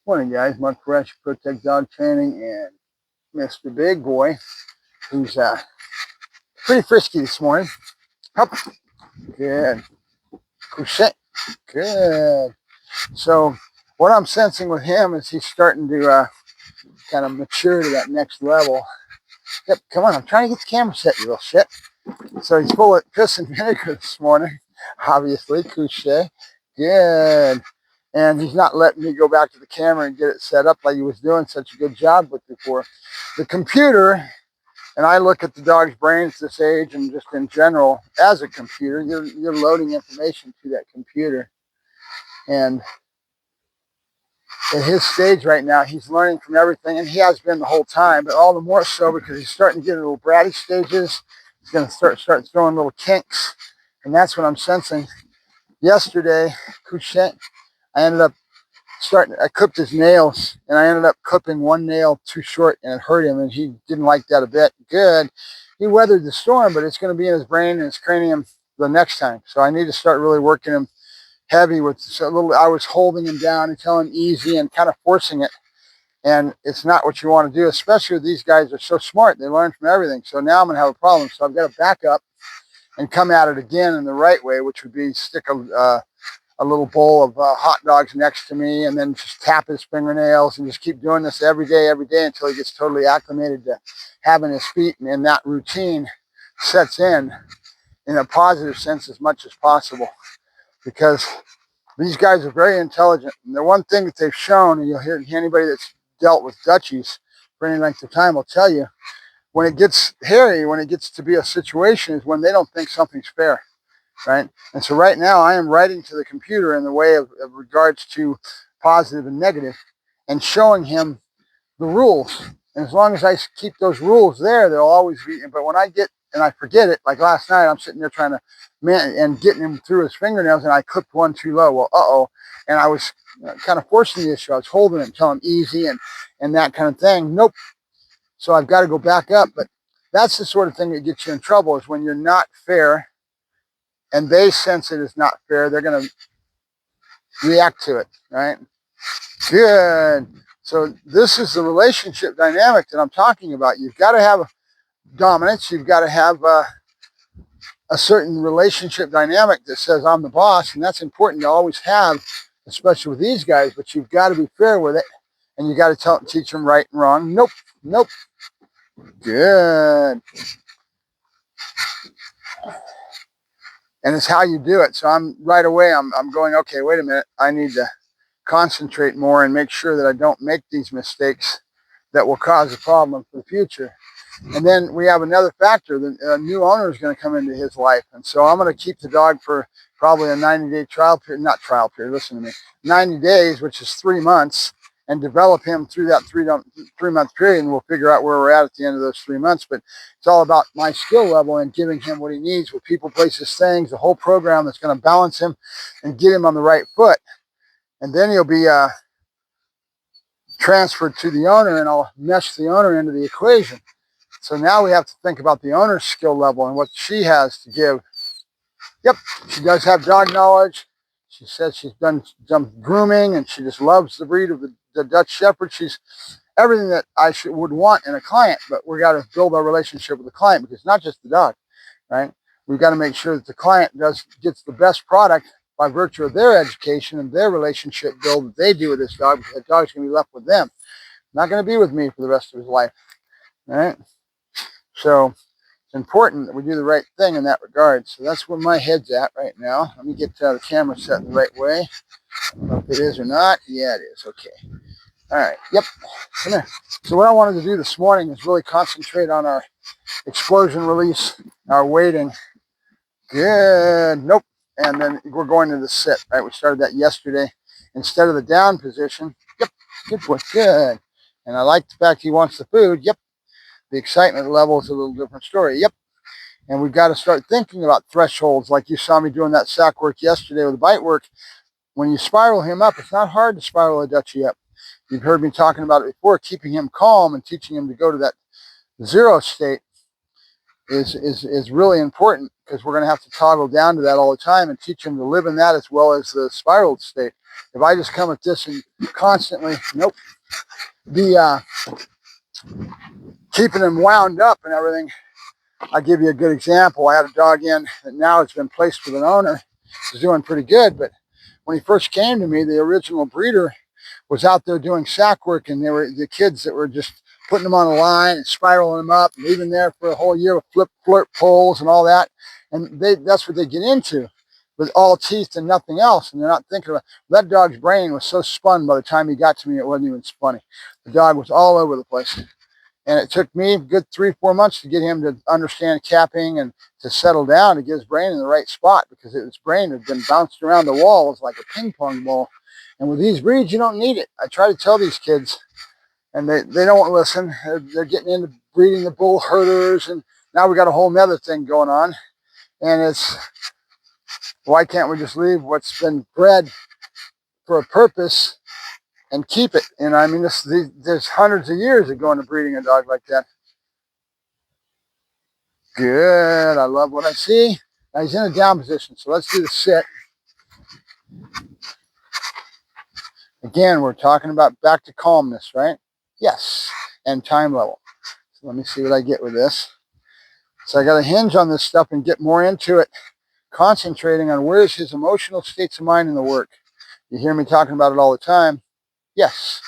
Morning, guys. My Ferrasci Protect Dog Training and Mr. Big Boy, who's pretty frisky this morning. Up, good. Couché, good. So what I'm sensing with him is he's starting to kind of mature to that next level. Yep, come on, I'm trying to get the camera set, you little shit. So he's full of piss and vinegar this morning, obviously. Couché, good. And he's not letting me go back to the camera and get it set up like he was doing such a good job with before. The computer, and I look at the dog's brains this age and just in general as a computer, you're loading information to that computer. And at his stage right now, he's learning from everything, and he has been the whole time, but all the more so because he's starting to get little bratty stages. He's going to start throwing little kinks, and that's what I'm sensing. Yesterday, Couché, I clipped his nails, and I ended up clipping one nail too short, and it hurt him, and he didn't like that a bit. Good. He weathered the storm, but it's going to be in his brain and his cranium the next time. So I need to start really working him heavy with a little. I was holding him down and telling him easy and kind of forcing it, and it's not what you want to do, especially these guys are so smart. They learn from everything. So now I'm going to have a problem. So I've got to back up and come at it again in the right way, which would be stick a little bowl of hot dogs next to me and then just tap his fingernails and just keep doing this every day until he gets totally acclimated to having his feet, and that routine sets in a positive sense as much as possible, because these guys are very intelligent. And the one thing that they've shown, and you'll hear anybody that's dealt with Dutchies for any length of time will tell you, when it gets hairy, when it gets to be a situation, is when they don't think something's fair. Right? And so right now I am writing to the computer in the way of regards to positive and negative and showing him the rules. And as long as I keep those rules there, they'll always be. But when I get and I forget it, like last night, I'm sitting there trying to and getting him through his fingernails, and I clipped one too low. Well, and I was kind of forcing the issue. I was holding him, telling him easy and that kind of thing. Nope. So I've got to go back up. But that's the sort of thing that gets you in trouble, is when you're not fair and they sense it is not fair, they're going to react to it, right? Good. So this is the relationship dynamic that I'm talking about. You've got to have dominance. You've got to have a certain relationship dynamic that says I'm the boss, and that's important to always have, especially with these guys, but you've got to be fair with it, and you got to teach them right and wrong. Nope, nope. Good. And it's how you do it. So I'm right away, I'm going, okay, wait a minute. I need to concentrate more and make sure that I don't make these mistakes that will cause a problem for the future. And then we have another factor. The new owner is going to come into his life. And so I'm going to keep the dog for probably a 90-day trial period, not trial period, listen to me, 90 days, which is 3 months, and develop him through that 3-month period, and we'll figure out where we're at the end of those 3 months. But it's all about my skill level and giving him what he needs with people, places, things, the whole program that's going to balance him and get him on the right foot. And then he'll be transferred to the owner, and I'll mesh the owner into the equation. So now we have to think about the owner's skill level and what she has to give. Yep, she does have dog knowledge. She says she's done some grooming, and she just loves the breed of the Dutch Shepherd. She's everything that I would want in a client, but we got to build our relationship with the client, because it's not just the dog, right? We've got to make sure that the client gets the best product by virtue of their education and their relationship build that they do with this dog, because the dog's going to be left with them. Not going to be with me for the rest of his life, right? So it's important that we do the right thing in that regard. So that's where my head's at right now. Let me get the camera set in the right way. I don't know if it is or not. Yeah, it is. Okay. All right. Yep. Come here. So what I wanted to do this morning is really concentrate on our explosion release, our waiting. Good. Nope. And then we're going to the sit. Right. We started that yesterday. Instead of the down position. Yep. Good boy. Good. And I like the fact he wants the food. Yep. The excitement level is a little different story. Yep. And we've got to start thinking about thresholds, like you saw me doing that sack work yesterday with the bite work. When you spiral him up, it's not hard to spiral a Dutchie up. You've heard me talking about it before. Keeping him calm and teaching him to go to that zero state is really important. because we're going to have to toggle down to that all the time and teach him to live in that as well as the spiraled state. If I just come at this and constantly, nope, be keeping him wound up and everything. I'll give you a good example. I had a dog in that now has been placed with an owner. He's doing pretty good, but when he first came to me, the original breeder was out there doing sack work, and they were the kids that were just putting them on a line and spiraling them up, and leaving there for a whole year with flirt poles and all that. And that's what they get into, with all teeth and nothing else. And they're not thinking about that. Dog's brain was so spun by the time he got to me, it wasn't even funny. The dog was all over the place. And it took me a good 3-4 months to get him to understand capping and to settle down to get his brain in the right spot, because his brain had been bounced around the walls like a ping pong ball. And with these breeds, you don't need it. I try to tell these kids, and they don't listen. They're getting into breeding the bull herders, and now we got a whole nother thing going on. And it's, why can't we just leave what's been bred for a purpose and keep it? And I mean, there's hundreds of years of going to breeding a dog like that. Good. I love what I see. Now he's in a down position, so let's do the sit. Again, we're talking about back to calmness, right? Yes. And time level. So let me see what I get with this. So I got to hinge on this stuff and get more into it, concentrating on where's his emotional states of mind in the work. You hear me talking about it all the time. Yes.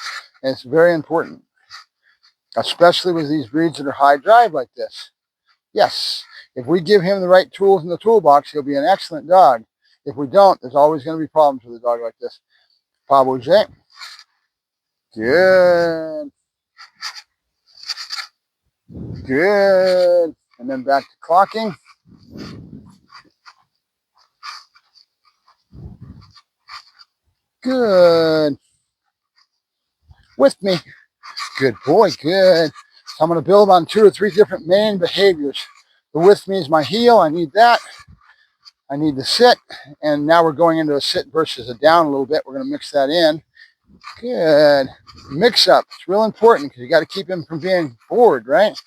And it's very important, especially with these breeds that are high drive like this. Yes. If we give him the right tools in the toolbox, he'll be an excellent dog. If we don't, there's always going to be problems with a dog like this. Pas bouger. Good. Good. And then back to clocking. Good. With me. Good boy. Good. So I'm going to build on 2 or 3 different main behaviors. The with me is my heel. I need that. I need the sit. And now we're going into a sit versus a down a little bit. We're going to mix that in. Good. Mix up. It's real important because you got to keep him from being bored, right?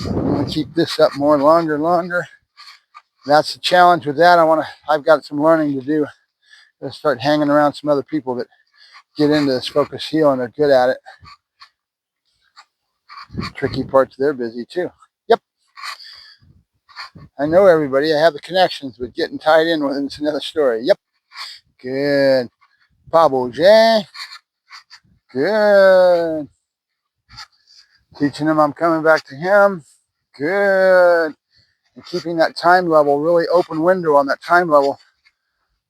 I'm going to keep this up more longer. That's the challenge with that. I've got some learning to do. I'll start hanging around some other people that get into this focus heel and they're good at it. Tricky parts, they're busy too. Yep. I know everybody. I have the connections, but getting tied in with it's another story. Yep. Good. Pas bouger. Good. Teaching him I'm coming back to him. Good. And keeping that time level, really open window on that time level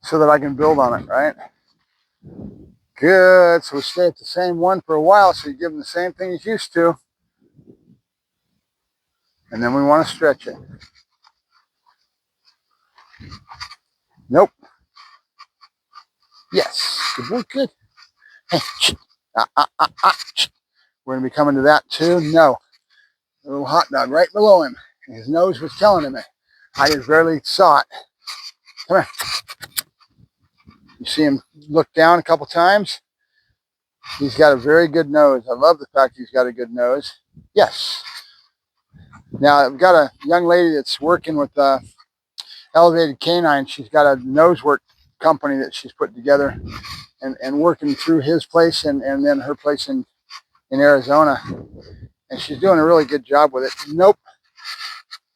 so that I can build on it, right? Good. So we stay at the same one for a while, so you give him the same thing he's used to. And then we want to stretch it. Nope. Yes. Good boy. Good. Hey. We're going to be coming to that too. No. A little hot dog right below him. His nose was telling him it. I just barely saw it. Come here. You see him look down a couple times? He's got a very good nose. I love the fact he's got a good nose. Yes. Now, I've got a young lady that's working with Elevated Canine. She's got a nose work company that she's put together and working through his place and then her place in Arizona. And she's doing a really good job with it. Nope.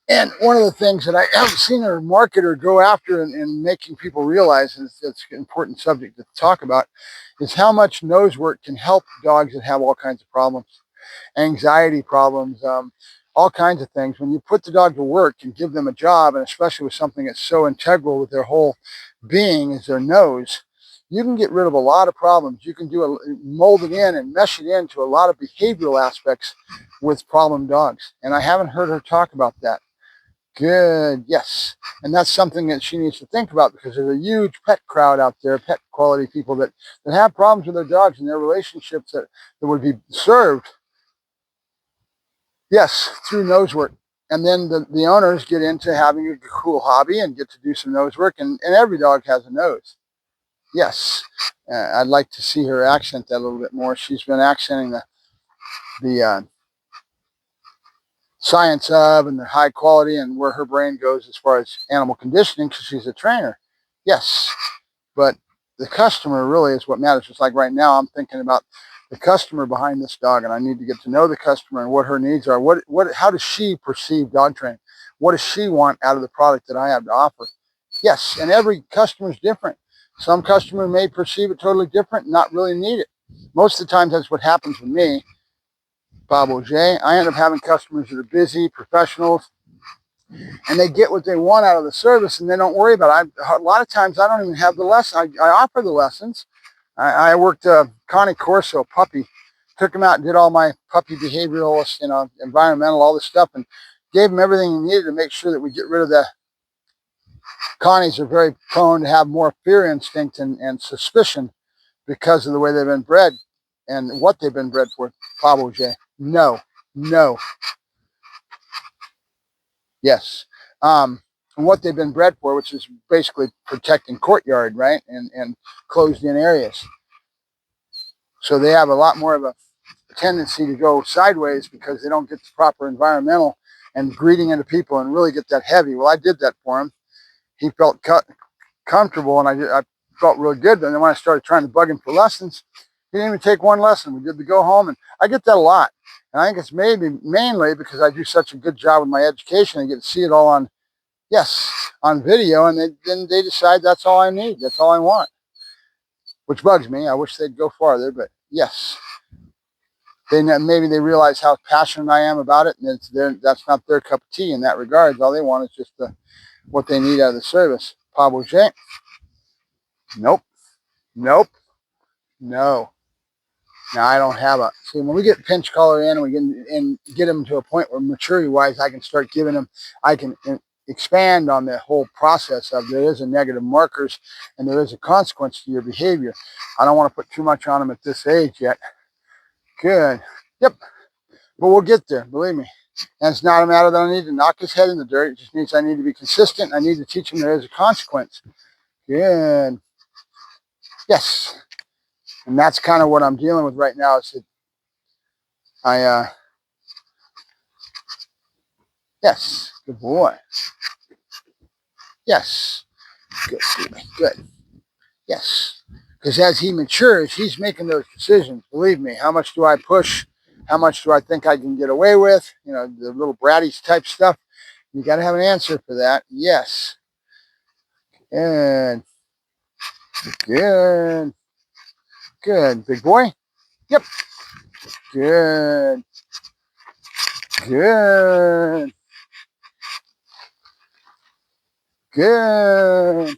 And one of the things that I haven't seen her market or go after in making people realize, and it's an important subject to talk about, is how much nose work can help dogs that have all kinds of problems, anxiety problems, all kinds of things. When you put the dog to work and give them a job, and especially with something that's so integral with their whole being as their nose, you can get rid of a lot of problems. You can mold it in and mesh it into a lot of behavioral aspects with problem dogs. And I haven't heard her talk about that. Good, yes. And that's something that she needs to think about, because there's a huge pet crowd out there, pet quality people that have problems with their dogs and their relationships that would be served, yes, through nose work. And then the owners get into having a cool hobby and get to do some nose work, and every dog has a nose. Yes. I'd like to see her accent that a little bit more. She's been accenting the science of and the high quality and where her brain goes as far as animal conditioning because she's a trainer. Yes, but the customer really is what matters. Just like right now, I'm thinking about the customer behind this dog, and I need to get to know the customer and what her needs are. How does she perceive dog training? What does she want out of the product that I have to offer? Yes, and every customer is different. Some customer may perceive it totally different and not really need it. Most of the times, that's what happens with me, Bob J. I end up having customers that are busy, professionals, and they get what they want out of the service, and they don't worry about it. A lot of times, I don't even have the lesson. I offer the lessons. I worked Connie Corso, puppy, took him out and did all my puppy behavioral, environmental, all this stuff, and gave him everything he needed to make sure that we get rid of the Connies are very prone to have more fear instinct and suspicion because of the way they've been bred and what they've been bred for. Pablo J. No, no, yes. And what they've been bred for, which is basically protecting courtyard, right, and closed-in areas. So they have a lot more of a tendency to go sideways because they don't get the proper environmental and greeting into people and really get that heavy. Well, I did that for him. He felt comfortable, and I felt really good. And then when I started trying to bug him for lessons, he didn't even take one lesson. We did the go home, and I get that a lot. And I think it's maybe mainly because I do such a good job with my education. I get to see it all on video, and then they decide that's all I need. That's all I want, which bugs me. I wish they'd go farther, but yes. Maybe they realize how passionate I am about it, and that's not their cup of tea in that regard. All they want is just what they need out of the service. Pablo J. Nope. Nope. No. Now I don't have see, when we get pinch collar in and get them to a point where maturity wise I can start giving them, I can expand on the whole process of there is a negative markers and there is a consequence to your behavior. I don't want to put too much on them at this age yet. Good. Yep. But we'll get there, believe me. And it's not a matter that I need to knock his head in the dirt. It just means I need to be consistent. I need to teach him there is a consequence. Good. Yes. And that's kind of what I'm dealing with right now. Is that yes, good boy. Yes, good boy, good. Yes, because as he matures, he's making those decisions. Believe me, how much do I push? How much do I think I can get away with? You know, the little Bratty type stuff. You got to have an answer for that. Yes. Good. Good. Good. Big boy? Yep. Good. Good. Good.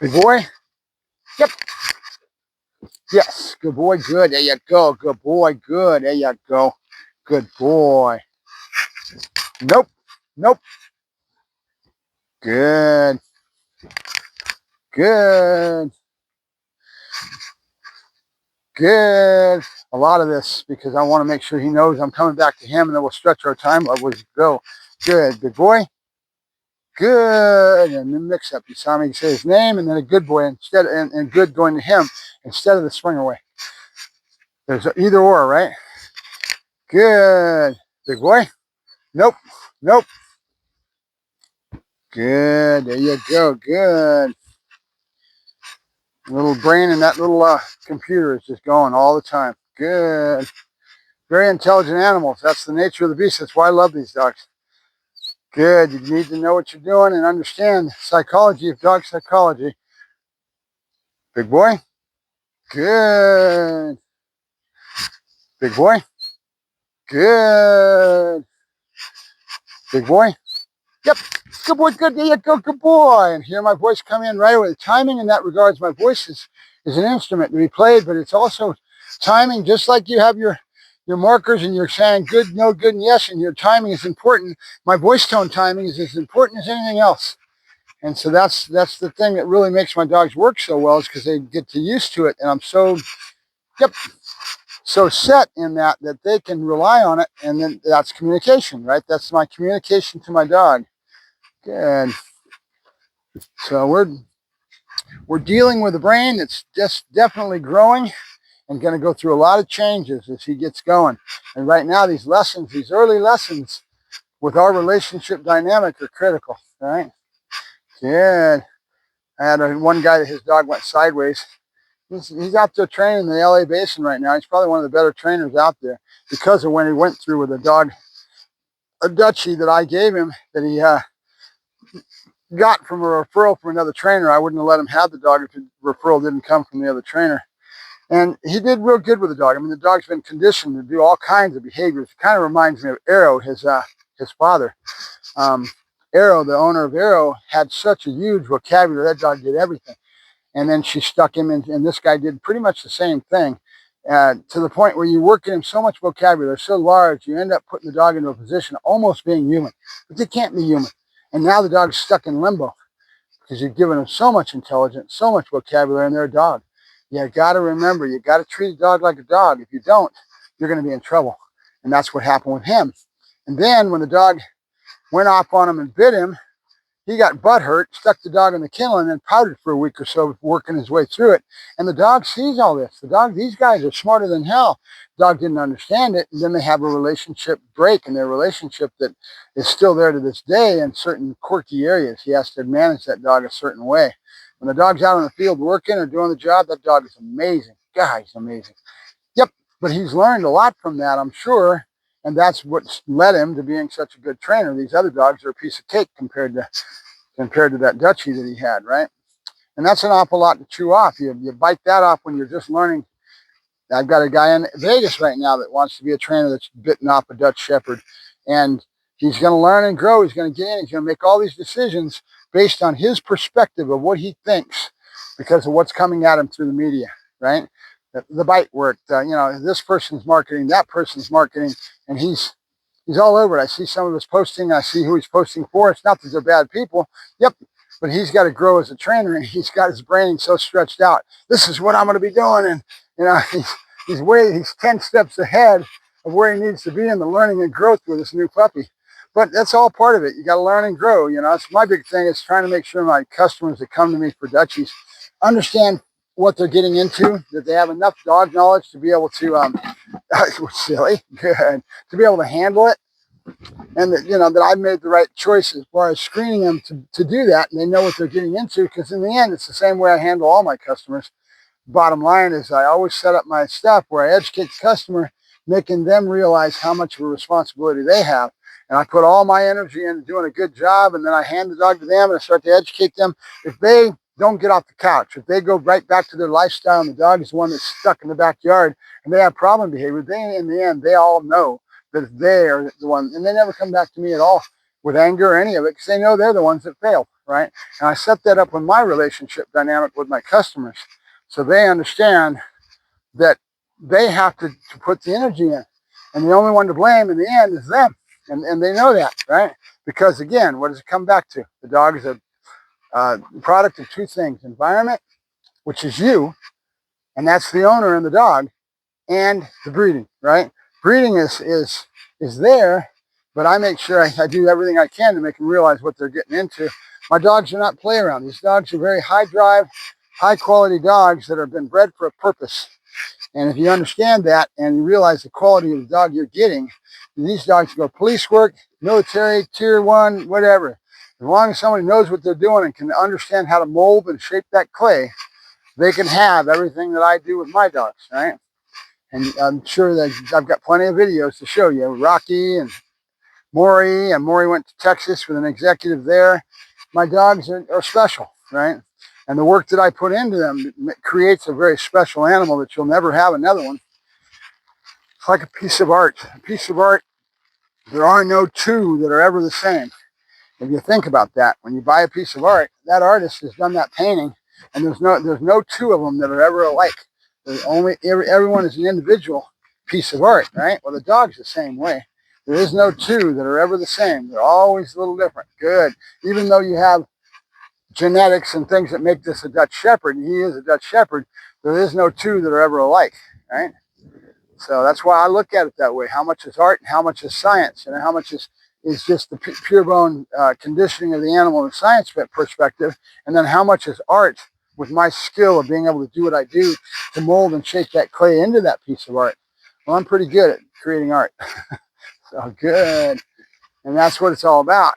Big boy? Yep. Yes. Good boy. Good. There you go. Good boy. Good. There you go. Good boy. Nope. Nope. Good. Good. Good. A lot of this because I want to make sure he knows I'm coming back to him and then we'll stretch our time. Let's go. Good. Good boy. Good. And then mix up. You saw me say his name and then a good boy instead and good going to him instead of the swing away. There's either or, right? Good. Big boy. Nope. Nope. Good. There you go. Good. Little brain and that little computer is just going all the time. Good. Very intelligent animals. That's the nature of the beast. That's why I love these dogs. Good. You need to know what you're doing and understand psychology of dog psychology. Big boy. Good. Big boy. Good. Big boy. Yep. Good boy. Good. There you go. Good boy. And hear my voice come in right away. The timing in that regards, my voice is an instrument to be played, but it's also timing, just like you have your markers and you're saying good, no, good, and yes, and your timing is important. My voice tone timing is as important as anything else. And so that's the thing that really makes my dogs work so well is because they get used to it. And I'm so set in that they can rely on it. And then that's communication, right? That's my communication to my dog. Good. So we're dealing with a brain that's just definitely growing. and going to go through a lot of changes as he gets going. And right now, these lessons, these early lessons with our relationship dynamic are critical, right? Good. I had one guy that his dog went sideways. He's out there training in the LA Basin right now. He's probably one of the better trainers out there because of when he went through with a dog, a Dutchie that I gave him that he got from a referral from another trainer. I wouldn't have let him have the dog if the referral didn't come from the other trainer. And he did real good with the dog. I mean, the dog's been conditioned to do all kinds of behaviors. It kind of reminds me of Arrow, his father. Arrow, the owner of Arrow, had such a huge vocabulary. That dog did everything. And then she stuck him in, and this guy did pretty much the same thing, to the point where you're working him so much vocabulary, so large, you end up putting the dog into a position of almost being human. But they can't be human. And now the dog's stuck in limbo because you've given him so much intelligence, so much vocabulary, and they're a dog. You got to remember, you got to treat a dog like a dog. If you don't, you're going to be in trouble. And that's what happened with him. And then when the dog went off on him and bit him, he got butt hurt, stuck the dog in the kennel, and then pouted for a week or so, working his way through it. And the dog sees all this. These guys are smarter than hell. The dog didn't understand it, and then they have a relationship break in their relationship that is still there to this day in certain quirky areas. He has to manage that dog a certain way. When the dog's out on the field working or doing the job, that dog is amazing. God, he's amazing. Yep, but he's learned a lot from that, I'm sure, and that's what led him to being such a good trainer. These other dogs are a piece of cake compared to that Dutchie that he had, right? And that's an awful lot to chew off. You bite that off when you're just learning. I've got a guy in Vegas right now that wants to be a trainer that's bitten off a Dutch Shepherd, and he's going to learn and grow. He's going to get in. He's going to make all these decisions based on his perspective of what he thinks because of what's coming at him through the media, right? The bite work, this person's marketing, that person's marketing, and he's all over it. I see some of his posting. I see who he's posting for. It's not that they're bad people. Yep. But he's got to grow as a trainer, and he's got his brain so stretched out. This is what I'm going to be doing. And, he's 10 steps ahead of where he needs to be in the learning and growth with this new puppy. But that's all part of it. You got to learn and grow. It's my big thing is trying to make sure my customers that come to me for Dutchies understand what they're getting into, that they have enough dog knowledge to be able to, silly, good, to be able to handle it. And that I've made the right choice as far as screening them to do that. And they know what they're getting into, because in the end, it's the same way I handle all my customers. Bottom line is I always set up my stuff where I educate the customer, making them realize how much of a responsibility they have. And I put all my energy into doing a good job, and then I hand the dog to them and I start to educate them. If they don't get off the couch, if they go right back to their lifestyle and the dog is the one that's stuck in the backyard and they have problem behavior, in the end, they all know that they are the one, and they never come back to me at all with anger or any of it, because they know they're the ones that failed, right? And I set that up with my relationship dynamic with my customers, so they understand that they have to put the energy in, and the only one to blame in the end is them, and they know that, right? Because again, what does it come back to? The dog is a product of two things: environment, which is you, and that's the owner and the dog, and the breeding, right? Breeding is there, but I make sure I do everything I can to make them realize what they're getting into. My dogs are not play around. These dogs are very high drive, high quality dogs that have been bred for a purpose. And if you understand that and you realize the quality of the dog you're getting, these dogs go police work, military, tier 1, whatever. As long as somebody knows what they're doing and can understand how to mold and shape that clay, they can have everything that I do with my dogs, right? And I'm sure that I've got plenty of videos to show you. Rocky and Maury went to Texas with an executive there. My dogs are special, right? And the work that I put into them creates a very special animal that you'll never have another one. It's like a piece of art. A piece of art, there are no two that are ever the same. If you think about that, when you buy a piece of art, that artist has done that painting, and there's no two of them that are ever alike. Everyone is an individual piece of art, right? Well, the dog's the same way. There is no two that are ever the same. They're always a little different. Good. Even though you have genetics and things that make this a Dutch Shepherd, and he is a Dutch Shepherd, there is no two that are ever alike, right? So that's why I look at it that way. How much is art and how much is science? And how much is just the pure bone conditioning of the animal in a science perspective, and then how much is art with my skill of being able to do what I do to mold and shape that clay into that piece of art. Well, I'm pretty good at creating art. So good. And that's what it's all about.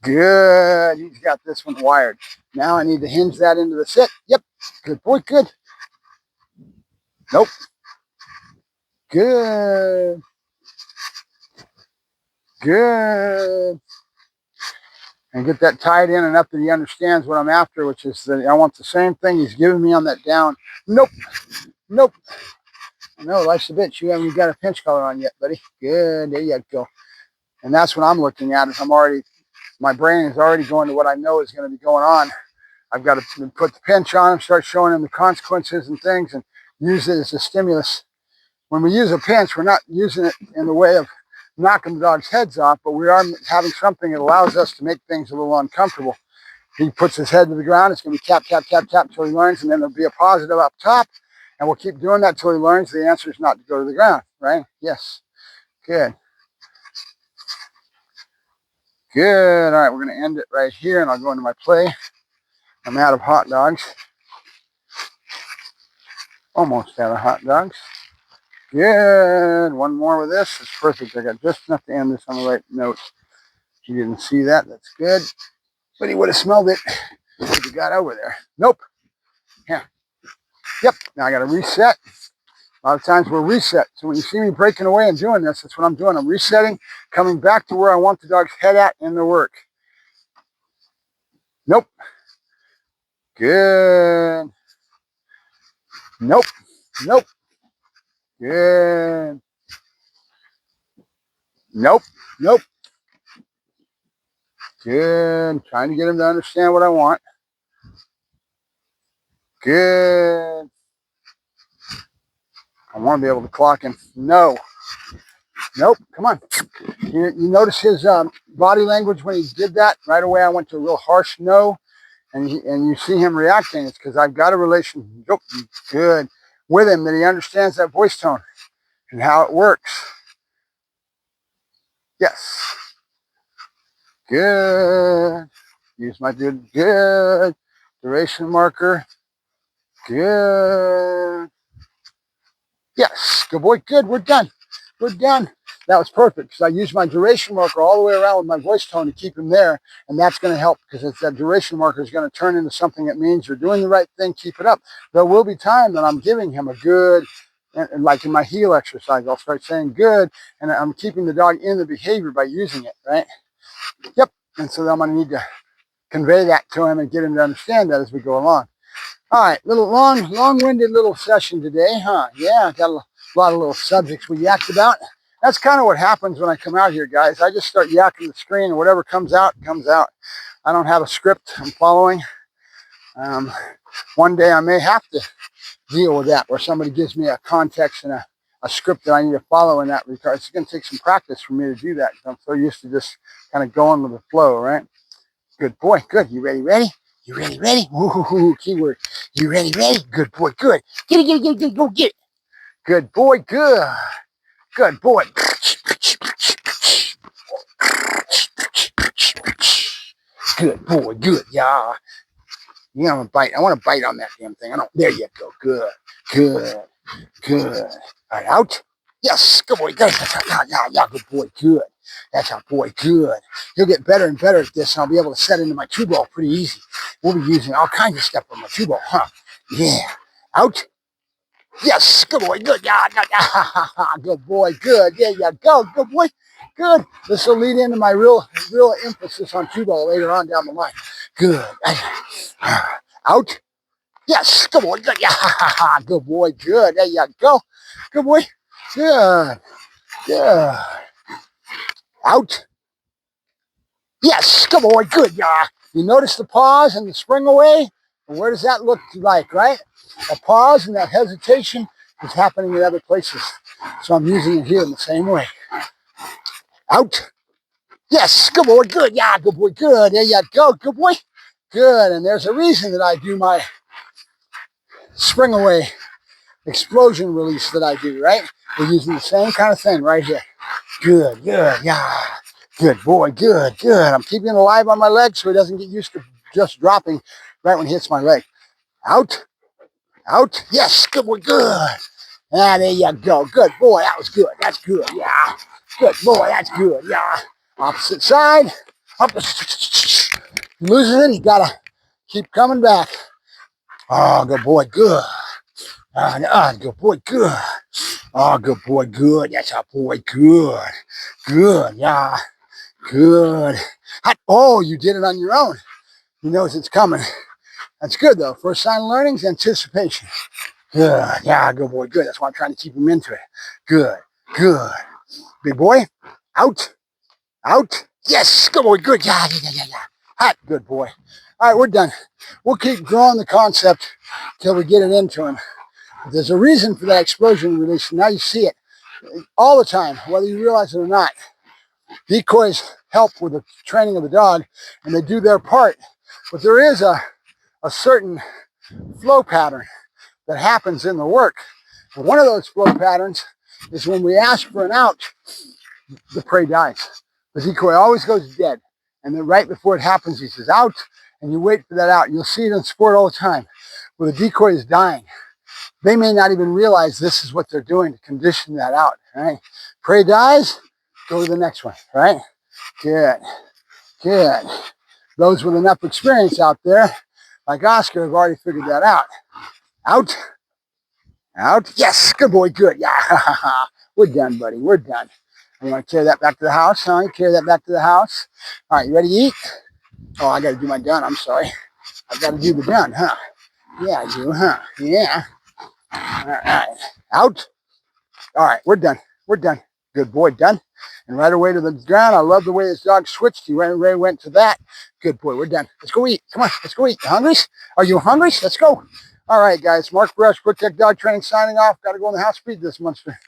Good. He's got this one wired. Now I need to hinge that into the sit. Yep. Good boy. Good. Nope. Good. Good. And get that tied in enough that he understands what I'm after, which is that I want the same thing he's giving me on that down. Nope. Nope. No, life's a bitch. You haven't got a pinch collar on yet, buddy. Good. There you go. And that's what I'm looking at. Is my brain is already going to what I know is going to be going on. I've got to put the pinch on him, start showing him the consequences and things, and use it as a stimulus. When we use a pinch, we're not using it in the way of knocking the dog's heads off, but we are having something that allows us to make things a little uncomfortable. He puts his head to the ground. It's going to be tap, tap, tap, tap until he learns, and then there'll be a positive up top, and we'll keep doing that until he learns the answer is not to go to the ground, right? Yes. Good. Good. All right, we're going to end it right here, and I'll go into my play. I'm out of hot dogs. Almost out of hot dogs. Good. One more with this. It's perfect. I got just enough to end this on the right note. He didn't see that. That's good. But he would have smelled it if he got over there. Nope. Yeah. Yep. Now I got to reset. A lot of times we're reset. So when you see me breaking away and doing this, that's what I'm doing. I'm resetting, coming back to where I want the dog's head at in the work. Nope. Good. Nope. Nope. Good. Nope. Nope. Good. Trying to get him to understand what I want. Good. I want to be able to clock him. No. Nope. Come on. You notice his body language when he did that? Right away I went to a real harsh no. And you see him reacting. It's because I've got a relation good with him that he understands that voice tone and how it works. Yes. Good. Use my good duration marker. Good. Yes. Good boy. Good. We're done. We're done. That was perfect because I used my duration marker all the way around with my voice tone to keep him there. And that's going to help because it's that duration marker is going to turn into something that means you're doing the right thing. Keep it up. There will be time that I'm giving him a good, and like in my heel exercise, I'll start saying good. And I'm keeping the dog in the behavior by using it, right? Yep. And so I'm going to need to convey that to him and get him to understand that as we go along. All right, little long-winded little session today, huh? Yeah, got a lot of little subjects we yacked about. That's kind of what happens when I come out here, guys. I just start yakking the screen, and whatever comes out, comes out. I don't have a script I'm following. One day I may have to deal with that, where somebody gives me a context and a script that I need to follow in that regard. It's going to take some practice for me to do that. I'm so used to just kind of going with the flow, right? Good boy, good. You ready? You ready? Ooh, keyword. You ready? Good boy, good. Get it, go get it. Good boy, good. Good boy. Good boy, good, yeah. You want to bite? I want to bite on that damn thing. I don't. There you go. Good. All right, out. Yes, good boy. Good. Yeah, good boy. Good. That's our boy. Good. He'll get better and better at this, and I'll be able to set into my two ball pretty easy. We'll be using all kinds of stuff on my two ball, huh? Yeah. Out. Yes, good boy. Good. Yeah. Good boy. Good. There you go. Good boy. Good. This will lead into my real emphasis on two ball later on down the line. Good. Out. Yes, good boy, good, yeah, good boy, good, there you go, good boy, good, out, yes, good boy, good, yeah. You notice the pause and the spring away? And where does that look like, right? A pause and that hesitation is happening in other places. So I'm using it here in the same way. Out, yes, good boy, good, yeah, good boy, good, there you go, good boy, good. And there's a reason that I do my spring away explosion release that I do, right? We're using the same kind of thing right here. Good, yeah. Good boy, good, good. I'm keeping him alive on my leg so he doesn't get used to just dropping right when he hits my leg. Out, out. Yes, good boy, good. Ah, there you go. Good boy, that was good. That's good, yeah. Good boy, that's good, yeah. Opposite side. He loses it, he gotta keep coming back. Oh, good boy, good. Good boy, good. Oh, good boy, good. That's a boy, good. Good, yeah. Good. Oh, you did it on your own. He knows it's coming. That's good, though. First sign of learning is anticipation. Good. Yeah, good boy. Good. That's why I'm trying to keep him into it. Good. Good. Big boy. Out. Out. Yes. Good boy. Good. Yeah, yeah, yeah, yeah, yeah. Hot. Good boy. All right, we're done. We'll keep growing the concept till we get it into him. But there's a reason for that explosion release. Now you see it all the time, whether you realize it or not. Decoys help with the training of the dog, and they do their part. But there is a certain flow pattern that happens in the work. And one of those flow patterns is when we ask for an out, the prey dies. The decoy always goes dead. And then right before it happens, he says out, and you wait for that out. You'll see it in sport all the time, where the decoy is dying. They may not even realize this is what they're doing to condition that out, right? Prey dies, go to the next one, right? Good, good. Those with enough experience out there, like Oscar, have already figured that out. Out, out. Yes, good boy, good. Yeah, we're done, buddy. We're done. You want to carry that back to the house, huh? You carry that back to the house. All right, you ready to eat? Oh, I got to do my done. I'm sorry. I've got to do the done, huh? Yeah, I do, huh? Yeah. All right. Out. All right, we're done. We're done. Good boy, done. And right away to the ground. I love the way this dog switched. He right away went to that. Good boy, we're done. Let's go eat. Come on, let's go eat. You hungry? Are you hungry? Let's go. All right, guys. Mark Brush, Quick Tech Dog Training signing off. Got to go in the house, feed this monster.